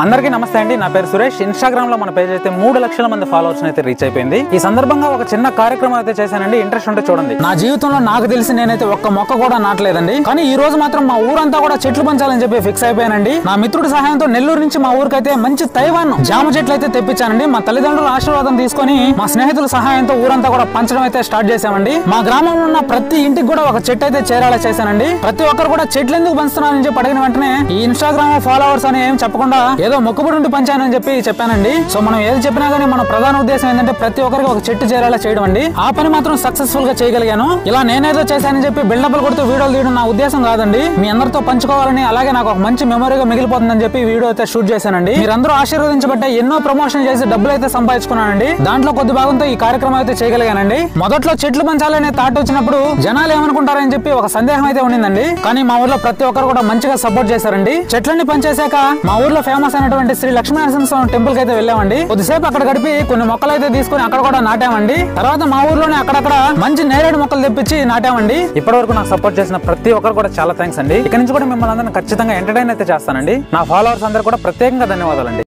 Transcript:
అందరికీ నమస్తే అండి. నా పేరు సురేష్. ఇన్‌స్టాగ్రామ్ లో మన పేజ్ అయితే 3 లక్షల మంది ఫాలోవర్స్ అయితే రీచ్ అయిపోయింది. ఈ సందర్భంగా ఒక చిన్న కార్యక్రమం అయితే చేశానండి. ఇంట్రెస్ట్ ఉంటే చూడండి. నా జీవితంలో నాకు తెలిసి నేనైతే ఒక్క మొక్క కూడా నాటలేదండి. కానీ ఈ రోజు మాత్రం మా ఊరంతా కూడా చెట్లు పెంచాలని చెప్పి ఫిక్స్ అయిపోయానండి. నా మిత్రుడి సహాయంతో నెల్లూరు నుంచి మా ఊరికైతే మంచి తైవాన్ జామ చెట్లు అయితే తెప్పించానండి. మా తల్లిదండ్రుల ఆశీర్వాదం తీసుకొని మా స్నేహితుల సహాయంతో ఊరంతా కూడా పంచడం అయితే స్టార్ట్ చేశామండి. మా గ్రామంలో ఉన్న ప్రతి ఇంటికి కూడా ఒక చెట్టు అయితే చేరాలా చేశానండి. ప్రతి ఒక్కరు కూడా చెట్లు ఎందుకు పంచుతున్నారని చెప్పి అడిగిన వెంటనే ఈ ఇన్‌స్టాగ్రామ్ ఫాలోవర్స్ అని ఏం చెప్పకుండా ఏదో మొక్కుబడి ఉండి పంచానని చెప్పి చెప్పానండి. సో మనం ఏది చెప్పినా గానీ మన ప్రధాన ఉద్దేశం ఏంటంటే ప్రతి ఒక్కరికి ఒక చెట్టు చేరేలా చేయడం అండి. ఆ పని మాత్రం సక్సెస్ఫుల్ గా చేయగలిగాను. ఇలా నేనేదో చేశానని చెప్పి బిల్డప్లు కొడుతూ వీడియోలు తీయడం నా ఉద్దేశం కాదండి. మీ అందరితో పంచుకోవాలని, అలాగే నాకు ఒక మంచి మెమరీగా మిగిలిపోతుందని చెప్పి వీడియో అయితే షూట్ చేశానండి. మీరందరూ ఆశీర్వదించబట్టే ఎన్నో ప్రమోషన్ చేసి డబ్బులు అయితే సంపాదించుకున్నానండి. దాంట్లో కొద్ది భాగంతో ఈ కార్యక్రమం అయితే చేయగలిగానండి. మొదట్లో చెట్లు పెంచాలనే థాట్ వచ్చినప్పుడు జనాలు ఏమనుకుంటారని చెప్పి ఒక సందేహం అయితే ఉండిందండి. కానీ మా ఊర్లో ప్రతి ఒక్కరు కూడా మంచిగా సపోర్ట్ చేశారండి. చెట్లన్నీ పనిచేశాక మా ఊర్లో ఫేమస్ అయినటువంటి శ్రీ లక్ష్మీనరసింహస్వామి టెంపుల్ కి అయితే వెళ్ళామండి. కొద్దిసేపు అక్కడ గడిపి కొన్ని మొక్కలు అయితే తీసుకుని అక్కడ కూడా నాటామండి. తర్వాత మా ఊర్లోనే అక్కడక్కడ మంచి నేరేడు మొక్కలు తెప్పించి నాటామండి. ఇప్పటి వరకు నాకు సపోర్ట్ చేసిన ప్రతి ఒక్కరు కూడా చాలా థ్యాంక్స్ అండి. ఇక్కడ నుంచి కూడా మిమ్మల్ని అందరినీ ఖచ్చితంగా ఎంటర్టైన్ అయితే చేస్తానండి. నా ఫాలోవర్స్ అందరూ కూడా ప్రత్యేకంగా ధన్యవాదాలండి.